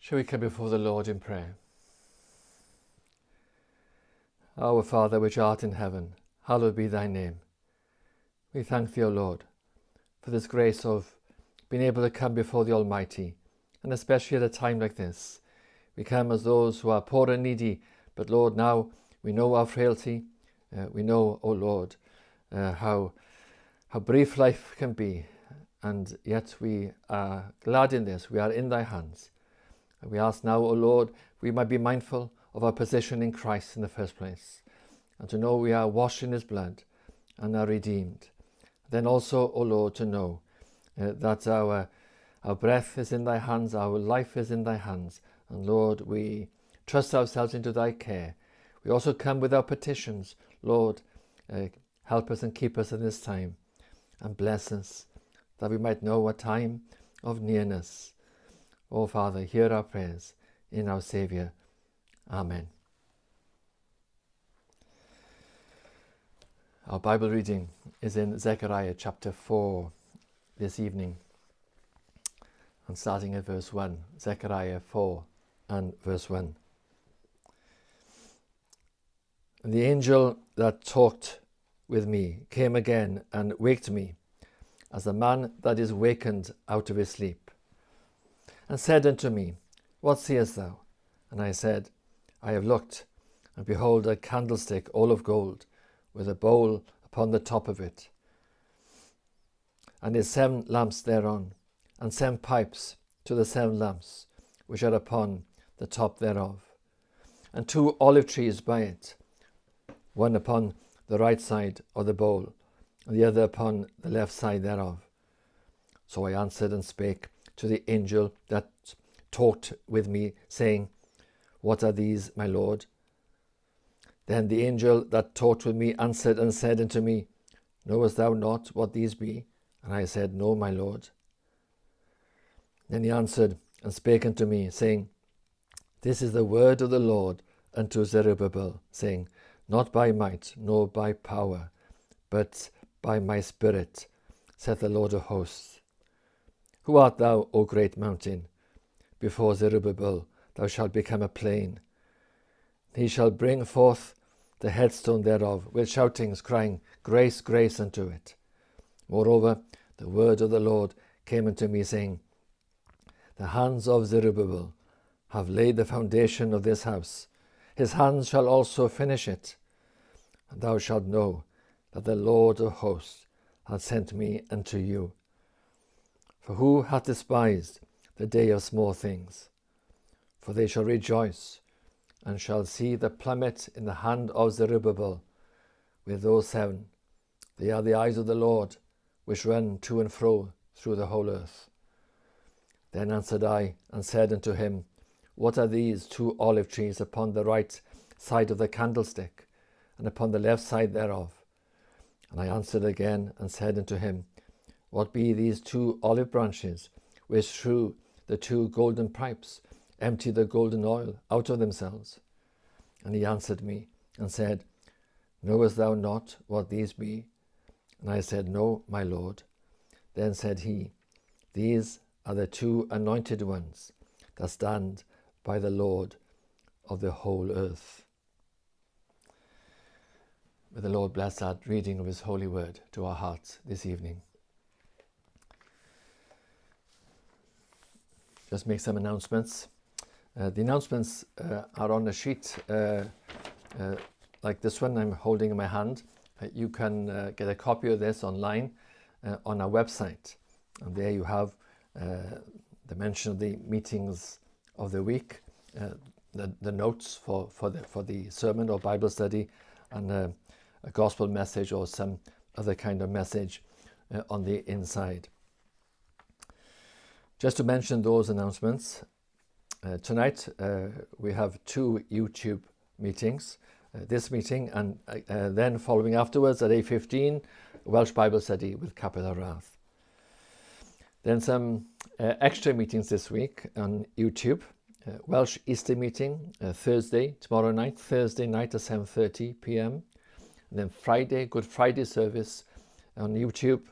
Shall we come before the Lord in prayer? Our Father, which art in heaven, hallowed be thy name. We thank thee, O Lord, for this grace of being able to come before the Almighty, and especially at a time like this. We come as those who are poor and needy, but Lord, now we know our frailty. We know, O Lord, how brief life can be, and yet we are glad in this. We are in thy hands. And we ask now, O Lord, we might be mindful of our position in Christ in the first place, and to know we are washed in his blood and are redeemed. Then also, O Lord, to know that our breath is in thy hands, our life is in thy hands, and Lord, we trust ourselves into thy care. We also come with our petitions. Lord, help us and keep us in this time, and bless us, that we might know a time of nearness. O Father, hear our prayers in our Saviour. Amen. Our Bible reading is in Zechariah chapter 4 this evening, and starting at verse 1. Zechariah 4 and verse 1. And the angel that talked with me came again and waked me, as a man that is wakened out of his sleep, and said unto me, What seest thou? And I said, I have looked, and behold a candlestick all of gold, with a bowl upon the top of it, and his 7 lamps thereon, and 7 pipes to the 7 lamps which are upon the top thereof, and 2 olive trees by it, one upon the right side of the bowl, and the other upon the left side thereof. So I answered and spake to the angel that talked with me, saying, What are these, my Lord? Then the angel that talked with me answered and said unto me, Knowest thou not what these be? And I said, No, my Lord. Then he answered and spake unto me, saying, This is the word of the Lord unto Zerubbabel, saying, Not by might, nor by power, but by my Spirit, saith the Lord of hosts. Who art thou, O great mountain? Before Zerubbabel thou shalt become a plain. He shall bring forth the headstone thereof with shoutings, crying, Grace, grace unto it. Moreover, the word of the Lord came unto me, saying, The hands of Zerubbabel have laid the foundation of this house. His hands shall also finish it. And thou shalt know that the Lord of hosts hath sent me unto you. For who hath despised the day of small things? For they shall rejoice, and shall see the plummet in the hand of Zerubbabel with those 7. They are the eyes of the Lord, which run to and fro through the whole earth. Then answered I, and said unto him, What are these 2 olive trees upon the right side of the candlestick, and upon the left side thereof? And I answered again, and said unto him, What be these 2 olive branches, which through the 2 golden pipes empty the golden oil out of themselves? And he answered me, and said, Knowest thou not what these be? And I said, No, my Lord. Then said he, These are the 2 anointed ones that stand by the Lord of the whole earth. May the Lord bless that reading of his holy word to our hearts this evening. Just make some announcements. The announcements are on a sheet like this one I'm holding in my hand. You can get a copy of this online on our website. And there you have the mention of the meetings of the week, the notes for the sermon or Bible study, and a gospel message or some other kind of message on the inside. Just to mention those announcements, tonight we have 2 YouTube meetings. This meeting and then following afterwards at 8:15, Welsh Bible study with Capital Wrath. Then some extra meetings this week on YouTube. Welsh Easter meeting tomorrow night, Thursday night at 7:30 p.m. And then Friday, Good Friday service on YouTube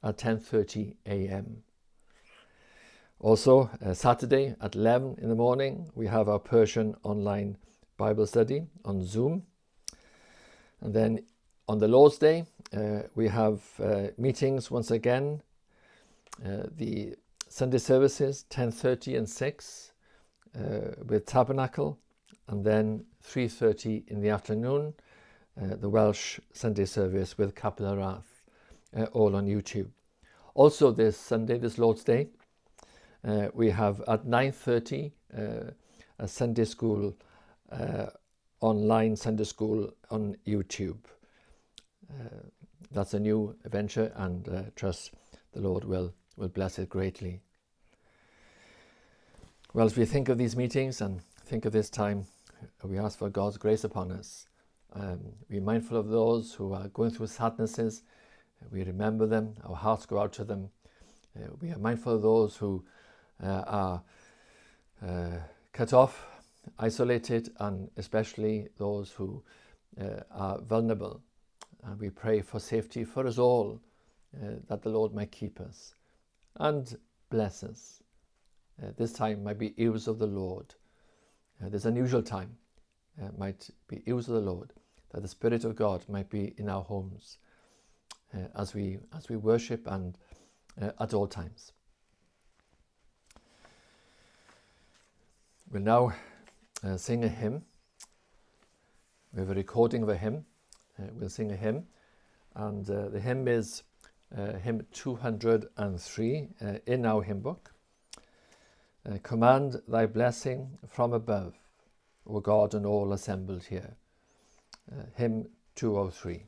at 10:30 a.m. Also, Saturday at 11 in the morning, we have our Persian online Bible study on Zoom. And then on the Lord's Day, we have meetings once again. The Sunday services, 10:30 and 6 with Tabernacle. And then 3:30 in the afternoon, the Welsh Sunday service with Capel Arath, all on YouTube. Also this Sunday, this Lord's Day, we have at 9:30 a Sunday school, online Sunday school on YouTube. That's a new venture, and trust the Lord will bless it greatly. Well, as we think of these meetings and think of this time, we ask for God's grace upon us. Be mindful of those who are going through sadnesses. We remember them, our hearts go out to them. We are mindful of those who are cut off, isolated, and especially those who are vulnerable. And we pray for safety for us all, that the Lord might keep us and bless us. This time might be ears of the Lord. This unusual time might be ears of the Lord, that the Spirit of God might be in our homes as we worship and at all times. We'll now sing a hymn. We have a recording of a hymn. We'll sing a hymn, and the hymn is hymn 203 in our hymn book. Command thy blessing from above, O God and all assembled here. Hymn 203.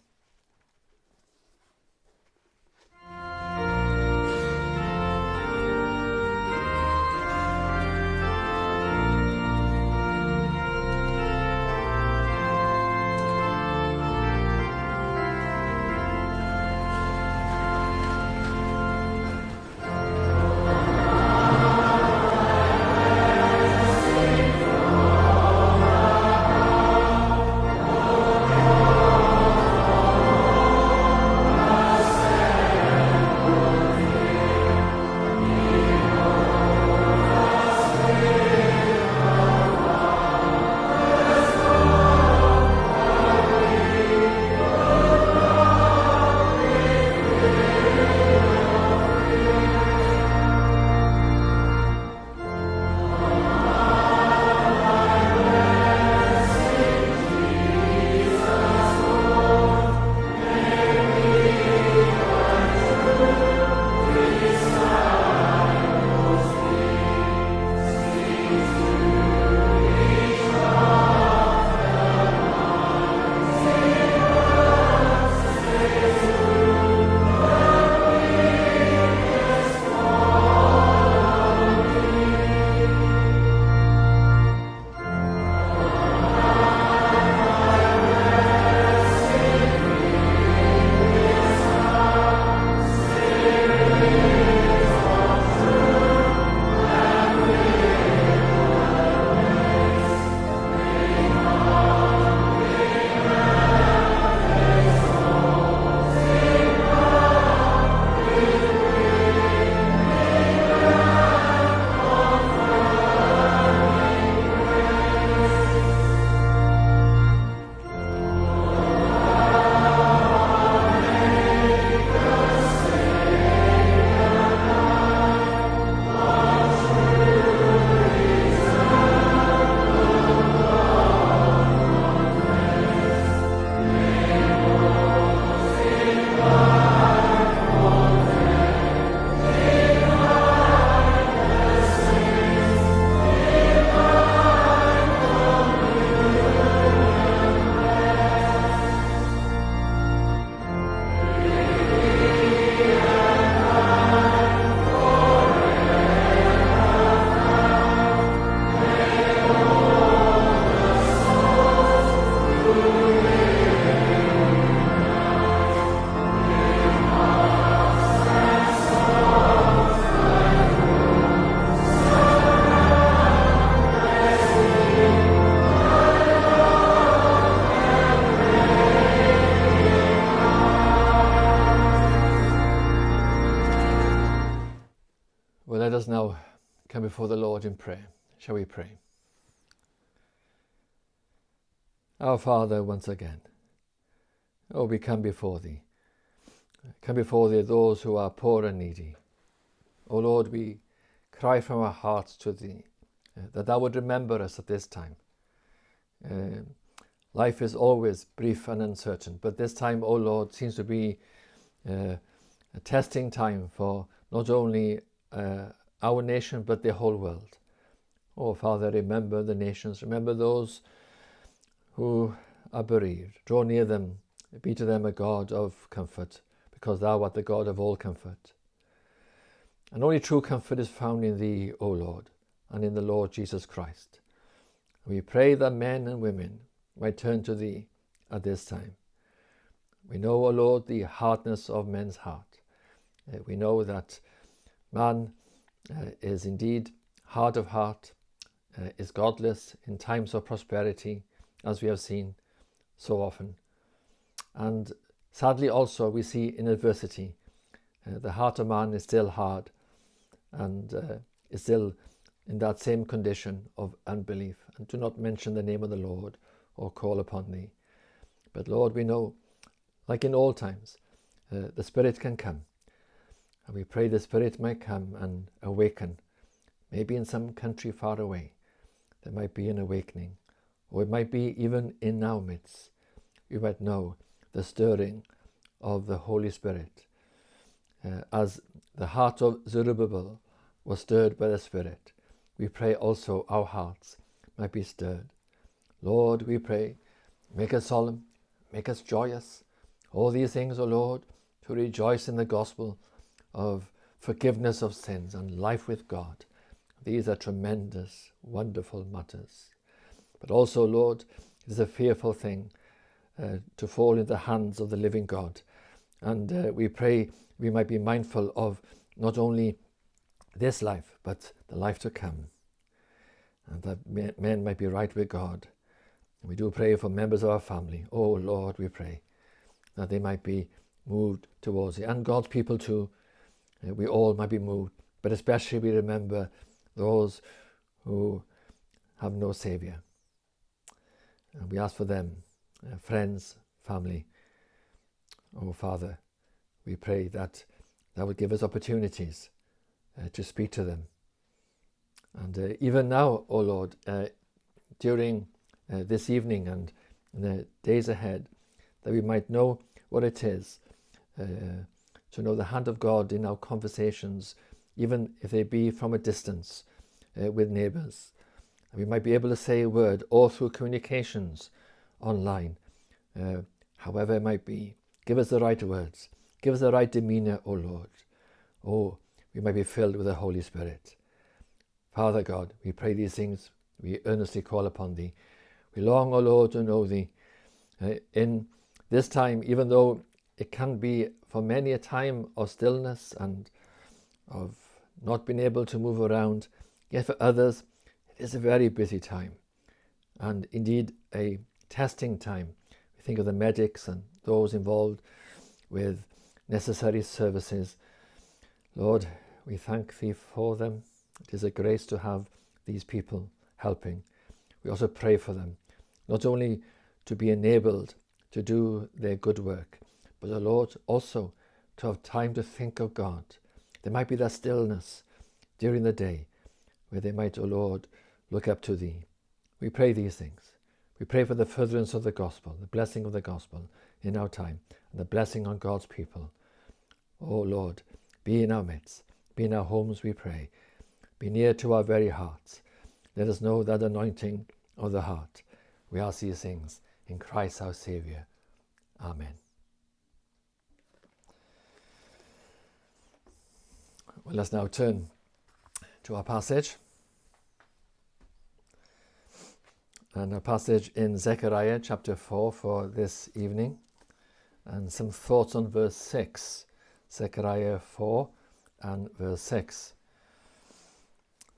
Let us now come before the Lord in prayer. Shall we pray? Our Father, once again, we come before Thee. Come before Thee those who are poor and needy. O Lord, we cry from our hearts to Thee that Thou would remember us at this time. Life is always brief and uncertain, but this time, O Lord, seems to be a testing time for not only our nation, but the whole world. Oh, Father, remember the nations, remember those who are bereaved. Draw near them, be to them a God of comfort, because Thou art the God of all comfort. And only true comfort is found in Thee, O Lord, and in the Lord Jesus Christ. We pray that men and women might turn to Thee at this time. We know, O Lord, the hardness of men's heart. We know that man is indeed hard of heart, is godless in times of prosperity, as we have seen so often. And sadly also we see in adversity, the heart of man is still hard and is still in that same condition of unbelief, and do not mention the name of the Lord or call upon Thee. But Lord, we know, like in all times, the Spirit can come, and we pray the Spirit might come and awaken. Maybe in some country far away there might be an awakening, or it might be even in our midst. We might know the stirring of the Holy Spirit, as the heart of Zerubbabel was stirred by the Spirit. We pray also our hearts might be stirred. Lord, we pray, make us solemn, make us joyous. All these things, O Lord, to rejoice in the gospel of forgiveness of sins and life with God. These are tremendous, wonderful matters. But also, Lord, it is a fearful thing to fall into the hands of the living God. And we pray we might be mindful of not only this life, but the life to come, and that men might be right with God. And we do pray for members of our family. Oh Lord, we pray that they might be moved towards it, and God's people too. We all might be moved, but especially we remember those who have no Saviour. And we ask for them, friends, family. Oh Father, we pray that Thou would give us opportunities to speak to them. And even now, O Lord, during this evening and in the days ahead, that we might know what it is to know the hand of God in our conversations, even if they be from a distance with neighbours. And we might be able to say a word or through communications online, however it might be. Give us the right words. Give us the right demeanour, O Lord. Oh, we might be filled with the Holy Spirit. Father God, we pray these things. We earnestly call upon Thee. We long, O Lord, to know Thee. In this time, even though it can be for many a time of stillness and of not being able to move around, yet for others it is a very busy time, and indeed a testing time. We think of the medics and those involved with necessary services. Lord, we thank Thee for them. It is a grace to have these people helping. We also pray for them, not only to be enabled to do their good work, but, O Lord, also to have time to think of God. There might be that stillness during the day where they might, O Lord, look up to Thee. We pray these things. We pray for the furtherance of the gospel, the blessing of the gospel in our time, and the blessing on God's people. O Lord, be in our midst, be in our homes, we pray. Be near to our very hearts. Let us know that anointing of the heart. We ask these things in Christ our Saviour. Amen. Well, let's now turn to our passage. And our passage in Zechariah chapter 4 for this evening. And some thoughts on verse 6. Zechariah 4 and verse 6.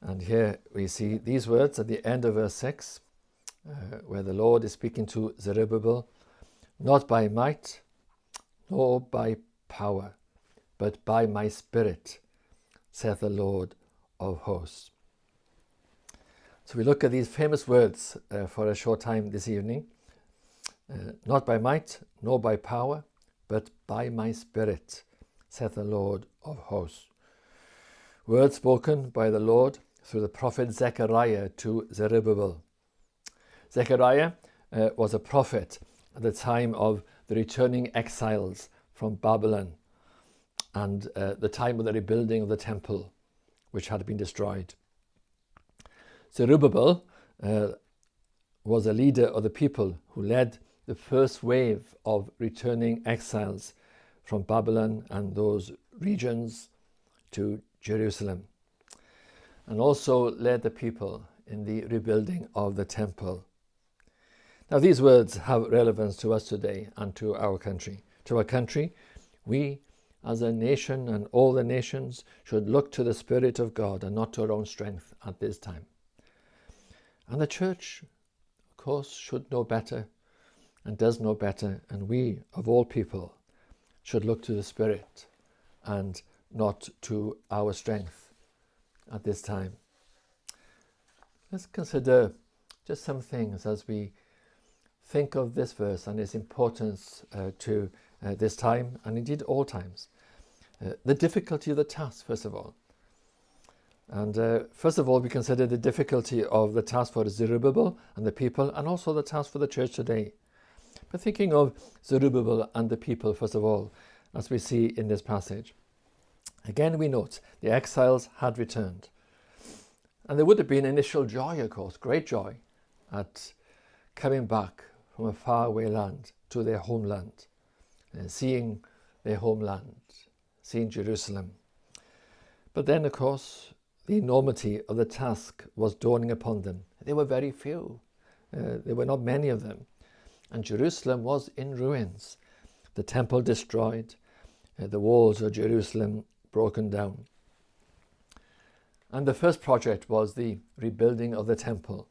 And here we see these words at the end of verse 6, where the Lord is speaking to Zerubbabel, not by might, nor by power, but by my Spirit, saith the Lord of hosts. So we look at these famous words for a short time this evening. Not by might, nor by power, but by my Spirit, saith the Lord of hosts. Words spoken by the Lord through the prophet Zechariah to Zerubbabel. Zechariah was a prophet at the time of the returning exiles from Babylon and the time of the rebuilding of the temple, which had been destroyed. Zerubbabel was a leader of the people who led the first wave of returning exiles from Babylon and those regions to Jerusalem, and also led the people in the rebuilding of the temple. Now, these words have relevance to us today and to our country. To our country, we as a nation and all the nations should look to the Spirit of God and not to our own strength at this time. And the church, of course, should know better and does know better, and we, of all people, should look to the Spirit and not to our strength at this time. Let's consider just some things as we think of this verse and its importance to this time, and indeed all times. The difficulty of the task, first of all. And first of all, we consider the difficulty of the task for Zerubbabel and the people, and also the task for the church today. But thinking of Zerubbabel and the people, first of all, as we see in this passage. Again, we note the exiles had returned. And there would have been initial joy, of course, great joy, at coming back from a faraway land to their homeland, seeing their homeland, seeing Jerusalem. But then, of course, the enormity of the task was dawning upon them. There were very few. There were not many of them. And Jerusalem was in ruins. The temple destroyed, the walls of Jerusalem broken down. And the first project was the rebuilding of the temple.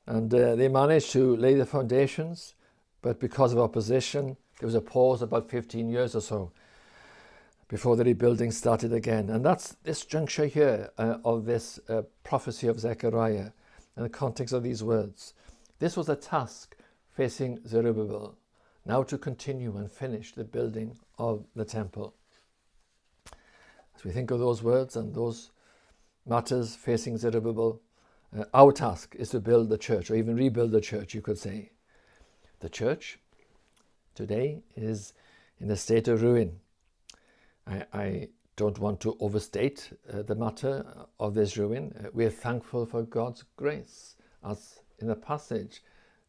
And they managed to lay the foundations, but because of opposition, there was a pause about 15 years or so before the rebuilding started again. And that's this juncture here of this prophecy of Zechariah in the context of these words. This was a task facing Zerubbabel, now to continue and finish the building of the temple. As we think of those words and those matters facing Zerubbabel, our task is to build the church, or even rebuild the church, you could say. The church today is in a state of ruin. I don't want to overstate the matter of this ruin. We are thankful for God's grace, as in the passage,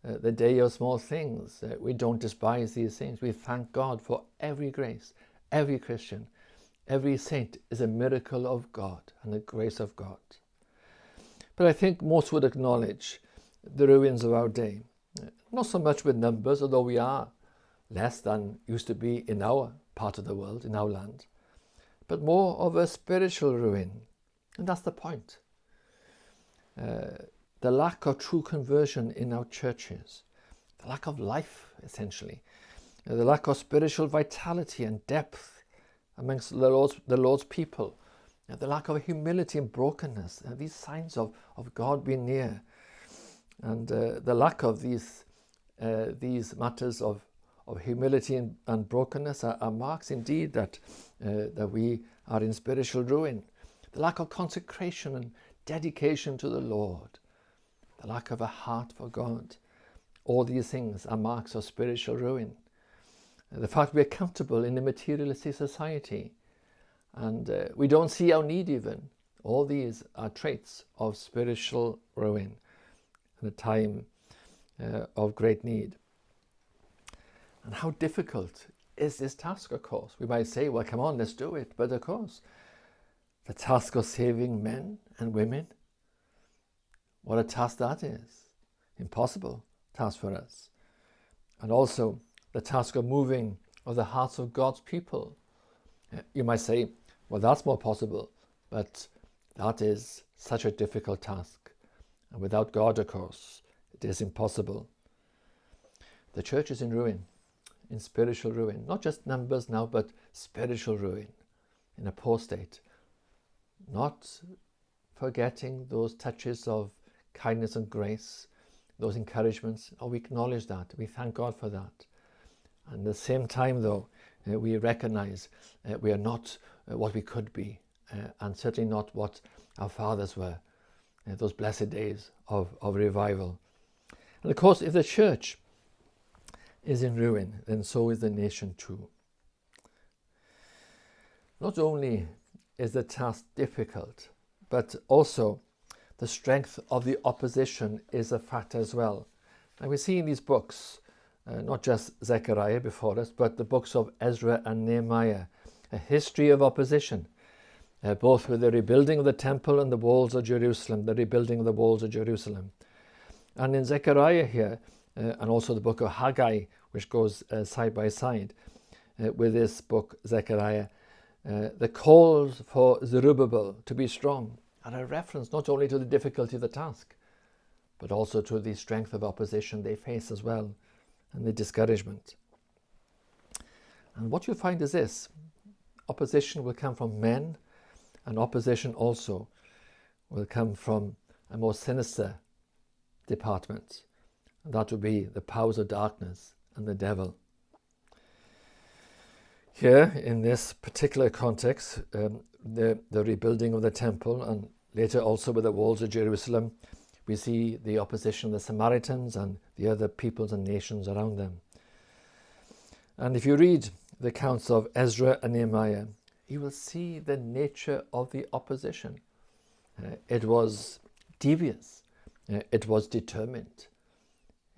the day of small things. We don't despise these things. We thank God for every grace. Every Christian, every saint is a miracle of God and the grace of God. But I think most would acknowledge the ruins of our day. Not so much with numbers, although we are less than used to be in our part of the world, in our land, but more of a spiritual ruin. And that's the point. The lack of true conversion in our churches, the lack of life, essentially, the lack of spiritual vitality and depth amongst the Lord's people, the lack of humility and brokenness, these signs of God being near, and the lack of these matters of humility and brokenness are marks indeed that we are in spiritual ruin. The lack of consecration and dedication to the Lord, the lack of a heart for God, all these things are marks of spiritual ruin. The fact we're comfortable in a materialistic society and we don't see our need even, all these are traits of spiritual ruin in a time of great need. And how difficult is this task, of course? We might say, well, come on, let's do it. But of course, the task of saving men and women, what a task that is. Impossible task for us. And also the task of moving of the hearts of God's people. You might say, well, that's more possible, but that is such a difficult task. And without God, of course, it is impossible. The church is in ruin, in spiritual ruin. Not just numbers now, but spiritual ruin, in a poor state. Not forgetting those touches of kindness and grace, those encouragements. We acknowledge that. We thank God for that. And at the same time, though, we recognize we are not what we could be, and certainly not what our fathers were, those blessed days of revival. And of course, if the church is in ruin, then so is the nation too. Not only is the task difficult, but also the strength of the opposition is a factor as well. And we see in these books, not just Zechariah before us, but the books of Ezra and Nehemiah, a history of opposition, both with the rebuilding of the temple and the walls of Jerusalem, the rebuilding of the walls of Jerusalem. And in Zechariah here, and also the book of Haggai, which goes side by side with this book, Zechariah, the calls for Zerubbabel to be strong are a reference not only to the difficulty of the task, but also to the strength of opposition they face as well, and the discouragement. And what you find is this: opposition will come from men, and opposition also will come from a more sinister department, and that would be the powers of darkness and the devil. Here, in this particular context, the rebuilding of the temple, and later also with the walls of Jerusalem, we see the opposition of the Samaritans and the other peoples and nations around them. And if you read the accounts of Ezra and Nehemiah, you will see the nature of the opposition. It was devious. It was determined.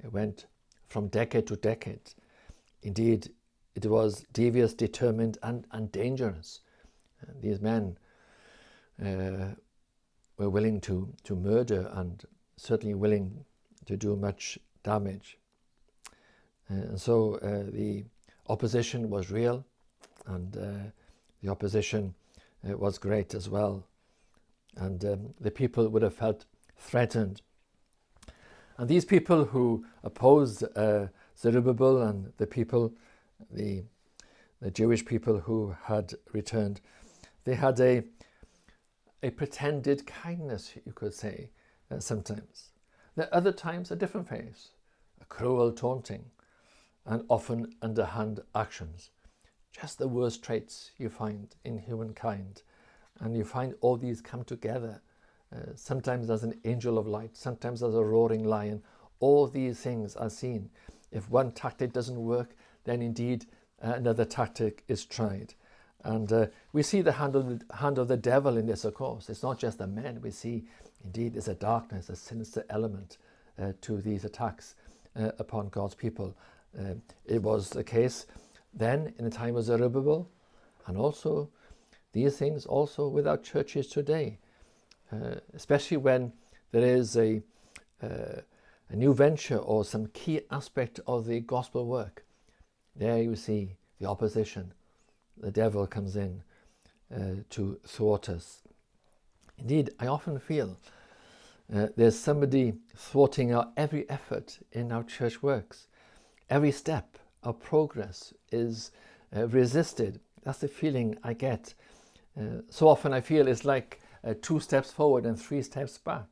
It went from decade to decade. Indeed, it was devious, determined, and dangerous. These men were willing to murder and certainly willing to do much damage. And so the opposition was real, and the opposition was great as well. And the people would have felt threatened. And these people who opposed Zerubbabel and the people, the Jewish people who had returned, they had a pretended kindness, you could say, sometimes. At other times, a different face, a cruel taunting, and often underhand actions. Just the worst traits you find in humankind. And you find all these come together, sometimes as an angel of light, sometimes as a roaring lion. All these things are seen. If one tactic doesn't work, then indeed another tactic is tried. And we see the hand of the devil in this, of course. It's not just the men. We see, indeed, there's a darkness, a sinister element to these attacks upon God's people. It was the case then in the time of Zerubbabel, and also these things also with our churches today, especially when there is a new venture or some key aspect of the gospel work. There you see the opposition. The devil comes in to thwart us. Indeed, I often feel there's somebody thwarting our every effort in our church works. Every step of progress is resisted. That's the feeling I get. So often I feel it's like 2 steps forward and 3 steps back.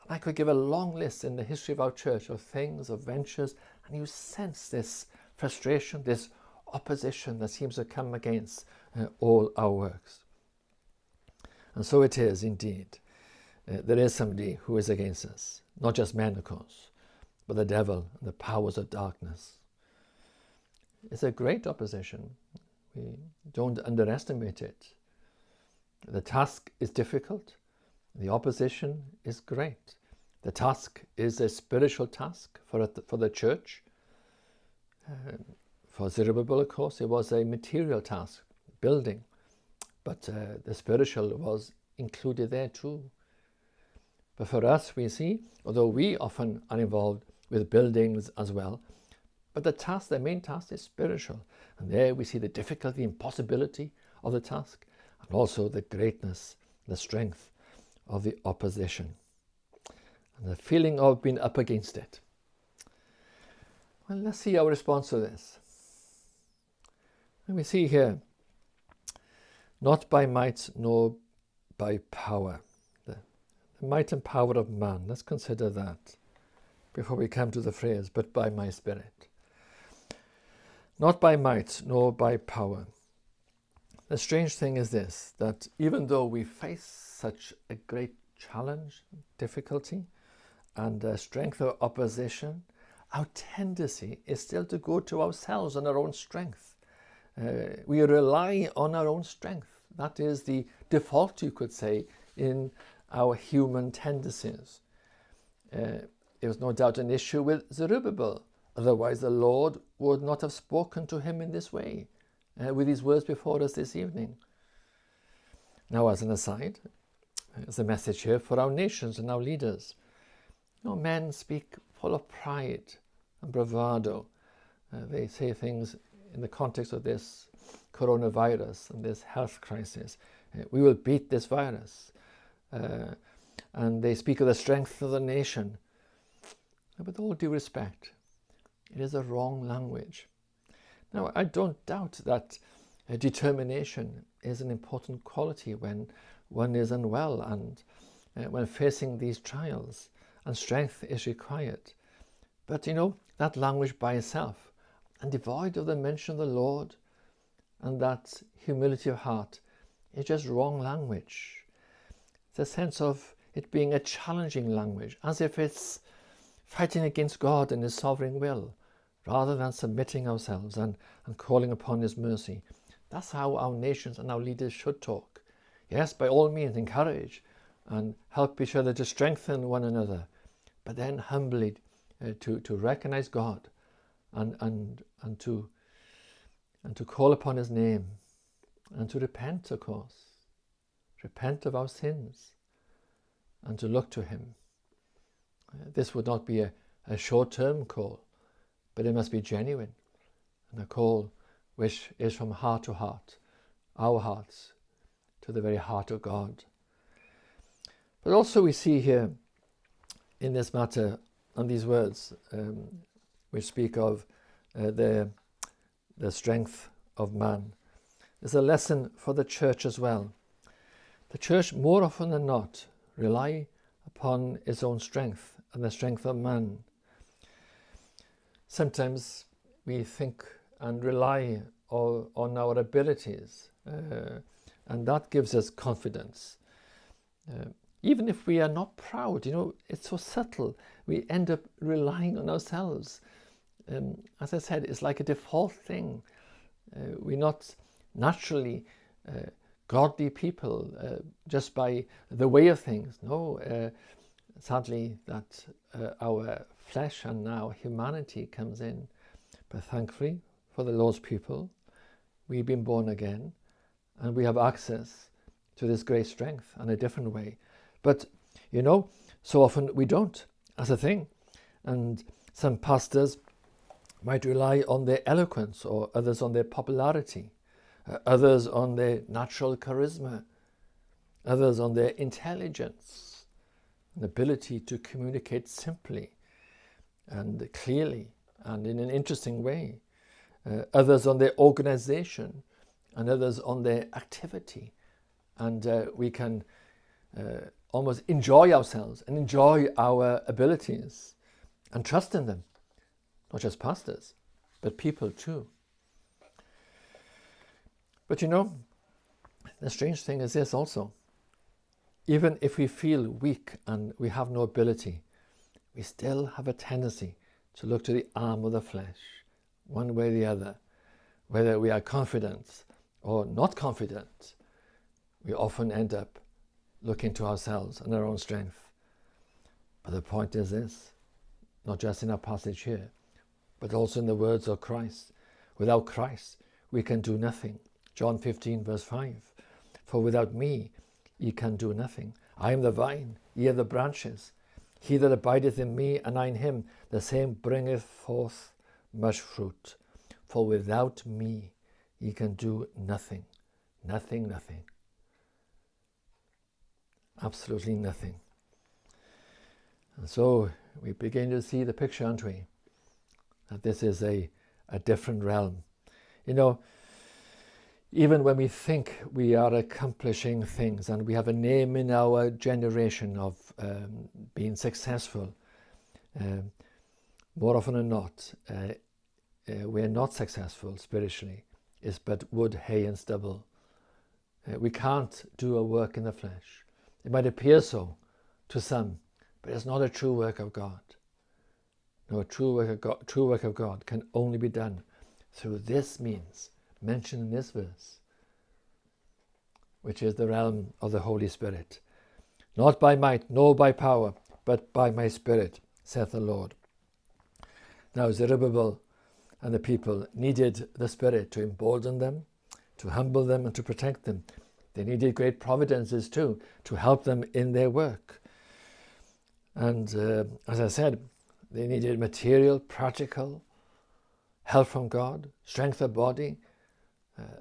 And I could give a long list in the history of our church of things, of ventures, and you sense this frustration, this opposition that seems to come against all our works. And so it is indeed. There is somebody who is against us. Not just men, of course, but the devil and the powers of darkness. It's a great opposition. We don't underestimate it. The task is difficult. The opposition is great. The task is a spiritual task for the church. For Zerubbabel, of course, it was a material task, building. But the spiritual was included there too. But for us, we see, although we often are involved with buildings as well, but the main task is spiritual. And there we see the difficulty, impossibility of the task, and also the greatness, the strength of the opposition, and the feeling of being up against it. Well, let's see our response to this. And we see here, not by might nor by power. The might and power of man. Let's consider that before we come to the phrase, but by my Spirit. Not by might, nor by power. The strange thing is this, that even though we face such a great challenge, difficulty, and strength of opposition, our tendency is still to go to ourselves and our own strength. We rely on our own strength. That is the default, you could say, in our human tendencies. It was no doubt an issue with Zerubbabel. Otherwise, the Lord would not have spoken to him in this way, with these words before us this evening. Now, as an aside, there's a message here for our nations and our leaders. Men speak full of pride and bravado. They say things in the context of this coronavirus and this health crisis. We will beat this virus. And they speak of the strength of the nation. With all due respect, it is a wrong language. Now, I don't doubt that determination is an important quality when one is unwell and when facing these trials, and strength is required. But that language by itself, and devoid of the mention of the Lord and that humility of heart, is just wrong language. It's a sense of it being a challenging language, as if it's fighting against God and his sovereign will, rather than submitting ourselves and calling upon his mercy. That's how our nations and our leaders should talk. Yes, by all means, encourage and help each other to strengthen one another, but then humbly to recognize God and to call upon his name and to repent, of course. Repent of our sins and to look to him. This would not be a short-term call, but it must be genuine, and a call which is from heart to heart, our hearts to the very heart of God. But also we see here in this matter and these words which speak of the strength of man. There's a lesson for the church as well. The church, more often than not, rely upon its own strength and the strength of man. Sometimes we think and rely on our abilities, and that gives us confidence. Even if we are not proud, it's so subtle. We end up relying on ourselves. As I said, it's like a default thing. We're not naturally godly people just by the way of things. No, sadly, that our flesh and now humanity comes in. But thankfully, for the Lord's people, we've been born again and we have access to this great strength in a different way. But, so often we don't, as a thing. And some pastors might rely on their eloquence, or others on their popularity, others on their natural charisma, others on their intelligence, an ability to communicate simply and clearly and in an interesting way, others on their organization, and others on their activity. And we can almost enjoy ourselves and enjoy our abilities and trust in them. Not just pastors, but people too. But the strange thing is this also. Even if we feel weak and we have no ability, we still have a tendency to look to the arm of the flesh, one way or the other. Whether we are confident or not confident, we often end up looking to ourselves and our own strength. But the point is this, not just in our passage here, but also in the words of Christ. Without Christ, we can do nothing. John 15, verse 5. For without me, ye can do nothing. I am the vine, ye are the branches. He that abideth in me, and I in him, the same bringeth forth much fruit. For without me, ye can do nothing. Nothing, nothing. Absolutely nothing. And so we begin to see the picture, aren't we? That this is a different realm. Even when we think we are accomplishing things and we have a name in our generation of being successful, more often than not, we're not successful spiritually. It's but wood, hay and stubble. We can't do a work in the flesh. It might appear so to some, but it's not a true work of God. No, a true work of God can only be done through this means mentioned in this verse, which is the realm of the Holy Spirit. Not by might, nor by power, but by my Spirit, saith the Lord. Now Zerubbabel and the people needed the Spirit to embolden them, to humble them and to protect them. They needed great providences too, to help them in their work. And as I said, they needed material, practical help from God, strength of body,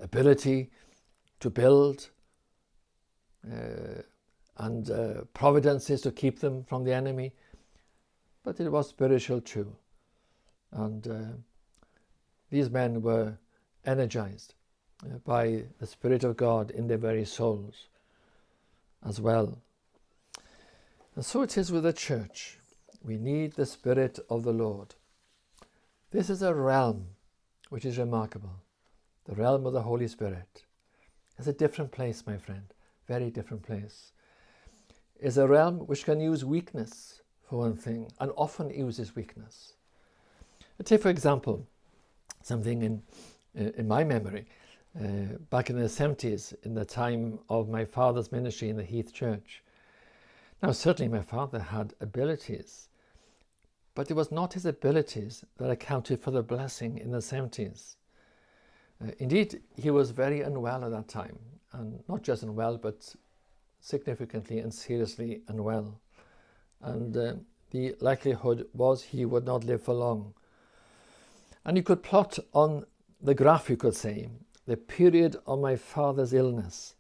ability to build, and providences to keep them from the enemy. But it was spiritual too. And these men were energized by the Spirit of God in their very souls as well. And so it is with the church. We need the Spirit of the Lord. This is a realm which is remarkable. The realm of the Holy Spirit. It's a different place, my friend. Very different place. It's a realm which can use weakness, for one thing, and often uses weakness. Take, for example, something in my memory. Back in the 70s, in the time of my father's ministry in the Heath Church. Now, certainly my father had abilities, but it was not his abilities that accounted for the blessing in the 70s. Indeed, he was very unwell at that time, and not just unwell, but significantly and seriously unwell. And the likelihood was he would not live for long. And you could plot on the graph, you could say, the period of my father's illness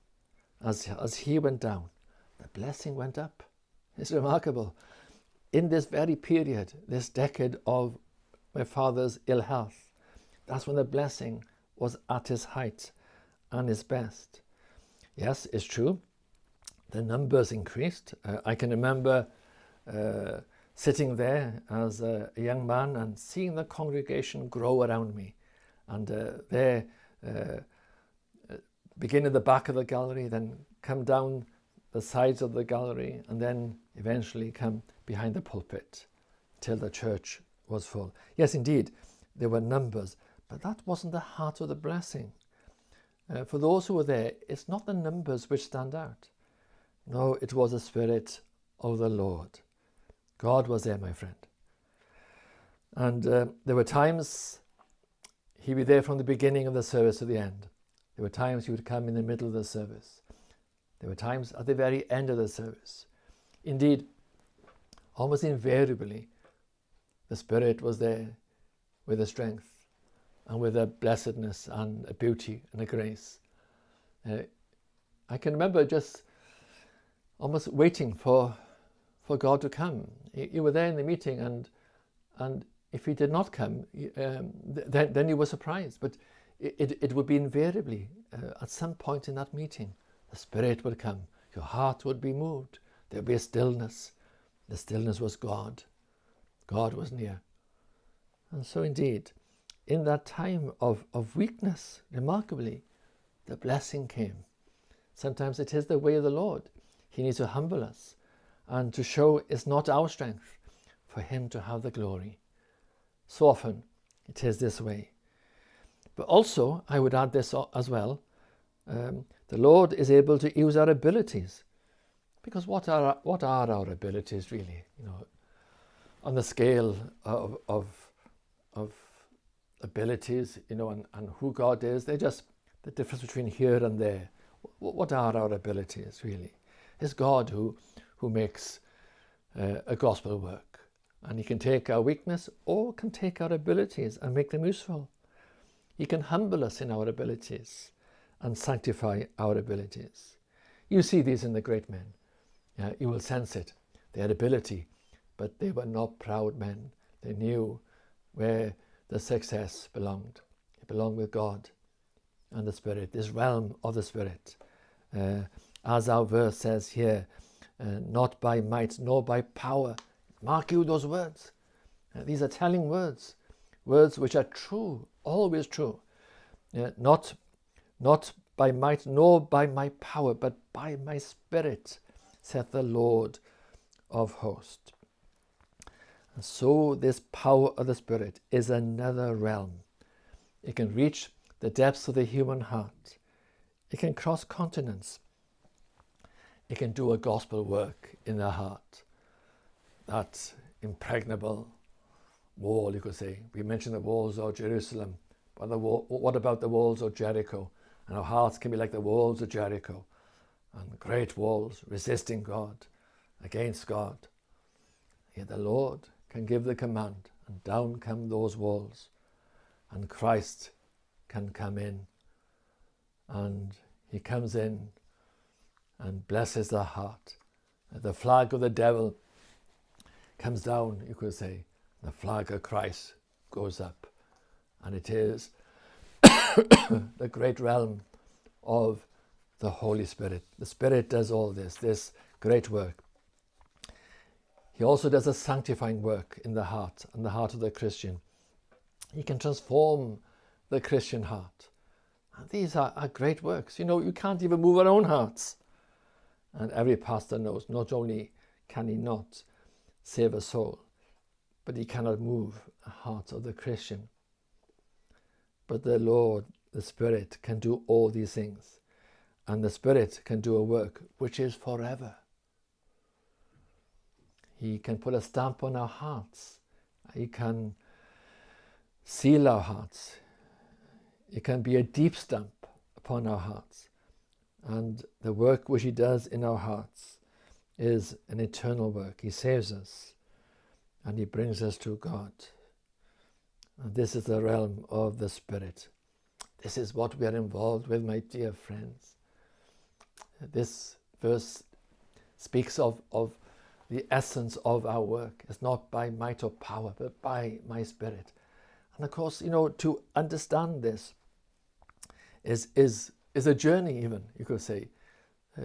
as he went down. The blessing went up. It's remarkable. In this very period, this decade of my father's ill health, that's when the blessing was at its height and its best. Yes, it's true. The numbers increased. I can remember sitting there as a young man and seeing the congregation grow around me. And there, begin at the back of the gallery, then come down the sides of the gallery, and then eventually come behind the pulpit till the church was full. Yes, indeed, there were numbers, but that wasn't the heart of the blessing. For those who were there, it's not the numbers which stand out. No, it was the Spirit of the Lord. God was there, my friend. And there were times he'd be there from the beginning of the service to the end. There were times he would come in the middle of the service. There were times at the very end of the service. Indeed, almost invariably, the Spirit was there with a strength and with a blessedness and a beauty and a grace. I can remember just almost waiting for God to come. You were there in the meeting, and if he did not come, then you were surprised. But it would be invariably at some point in that meeting, the Spirit would come. Your heart would be moved. There would be a stillness. The stillness was God. God was near. And so indeed, in that time of weakness, remarkably, the blessing came. Sometimes it is the way of the Lord. He needs to humble us and to show it's not our strength, for him to have the glory. So often it is this way. But also, I would add this as well, the Lord is able to use our abilities. Because what are our abilities really? You know, on the scale of abilities, you know, and who God is, they're just the difference between here and there. What are our abilities really? It's God who makes a gospel work, and he can take our weakness or can take our abilities and make them useful. He can humble us in our abilities and sanctify our abilities. You see these in the great men. You will sense it. They had ability, but they were not proud men. They knew where the success belonged. It belonged with God. and the Spirit, this realm of the Spirit. As our verse says here, not by might nor by power. Mark you those words. These are telling words, words which are true, always true. Not by might nor by my power, but by my Spirit, saith the Lord of hosts. And so this power of the Spirit is another realm. It can reach the depths of the human heart. It can cross continents. It can do a gospel work in the heart. That impregnable wall, you could say. We mentioned the walls of Jerusalem. But what about the walls of Jericho? And our hearts can be like the walls of Jericho. And great walls resisting God, against God. Yet the Lord can give the command, and down come those walls. And Christ can come in. And he comes in and blesses the heart. The flag of the devil comes down, you could say. The flag of Christ goes up. And it is the great realm of the Holy Spirit. The Spirit does all this great work. He also does a sanctifying work in the heart and the heart of the Christian. He can transform the Christian heart. And these are great works. You know, you can't even move our own hearts. And every pastor knows not only can he not save a soul, but he cannot move the heart of the Christian. But the Lord, the Spirit, can do all these things. And the Spirit can do a work which is forever. He can put a stamp on our hearts. He can seal our hearts. It can be a deep stamp upon our hearts. And the work which he does in our hearts is an eternal work. He saves us and he brings us to God. And this is the realm of the Spirit. This is what we are involved with, my dear friends. This verse speaks of the essence of our work. It's not by might or power, but by my Spirit. And of course, you know, to understand this is a journey even, you could say.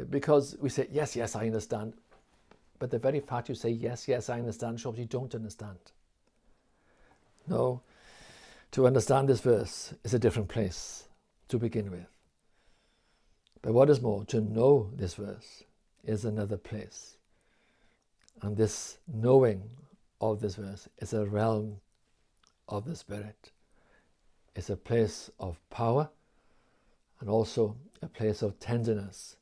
Because we say, yes, I understand. But the very fact you say, yes, I understand, shows you don't understand. No, to understand this verse is a different place to begin with. But what is more, to know this verse is another place. And this knowing of this verse is a realm of the Spirit. It's a place of power and also a place of tenderness,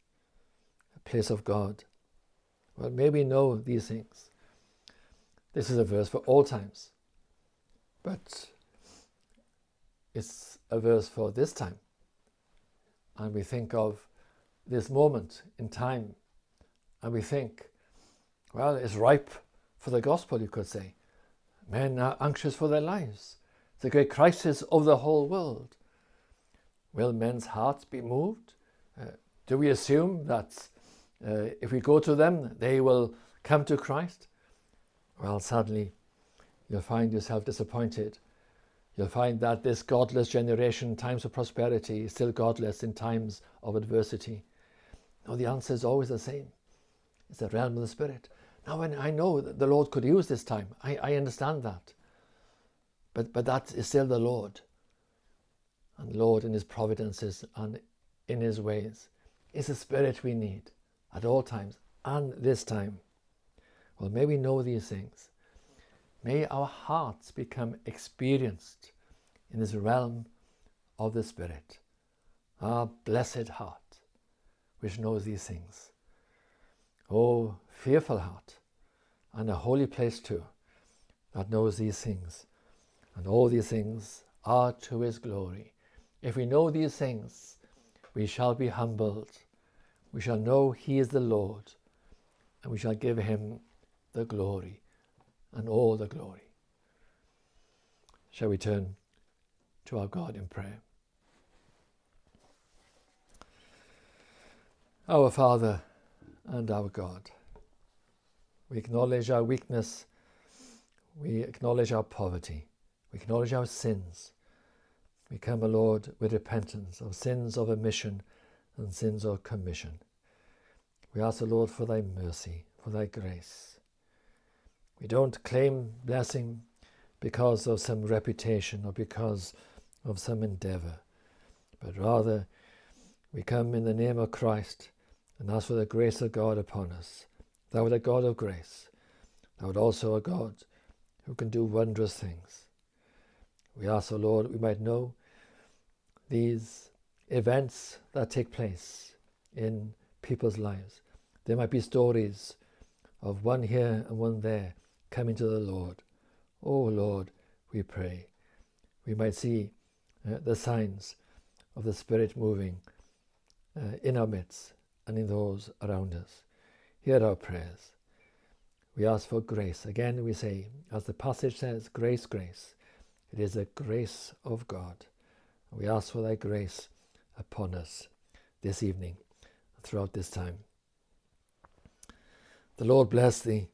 a place of God. Well, may we know these things. This is a verse for all times, but it's a verse for this time. And we think of this moment in time, and we think, well, it's ripe for the gospel, you could say. Men are anxious for their lives. It's a great crisis of the whole world. Will men's hearts be moved? Do we assume that if we go to them, they will come to Christ? Well, sadly, you'll find yourself disappointed. You'll find that this godless generation in times of prosperity is still godless in times of adversity. No, the answer is always the same. It's the realm of the Spirit. Now, when I know that the Lord could use this time, I understand that. But that is still the Lord. And the Lord in his providences and in his ways is the Spirit we need at all times and this time. Well, may we know these things. May our hearts become experienced in this realm of the Spirit. Our blessed heart, which knows these things. Oh, fearful heart, and a holy place too, that knows these things. And all these things are to his glory. If we know these things, we shall be humbled. We shall know he is the Lord, and we shall give him the glory and all the glory. Shall we turn to our God in prayer? Our Father and our God, we acknowledge our weakness, we acknowledge our poverty, we acknowledge our sins. We come, O Lord, with repentance of sins of omission and sins of commission. We ask, O Lord, for thy mercy, for thy grace. We don't claim blessing because of some reputation or because of some endeavour, but rather we come in the name of Christ and ask for the grace of God upon us. Thou art a God of grace. Thou art also a God who can do wondrous things. We ask, O Lord, we might know these events that take place in people's lives. There might be stories of one here and one there coming to the Lord. Oh Lord, we pray, we might see the signs of the Spirit moving in our midst and in those around us. Hear our prayers. We ask for grace. Again we say, as the passage says, grace, grace. It is the grace of God. We ask for thy grace upon us this evening and throughout this time. The Lord bless thee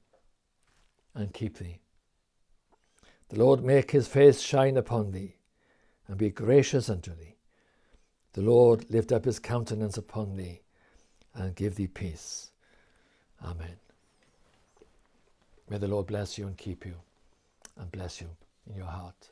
and keep thee. The Lord make his face shine upon thee and be gracious unto thee. The Lord lift up his countenance upon thee and give thee peace. Amen. May the Lord bless you and keep you and bless you in your heart.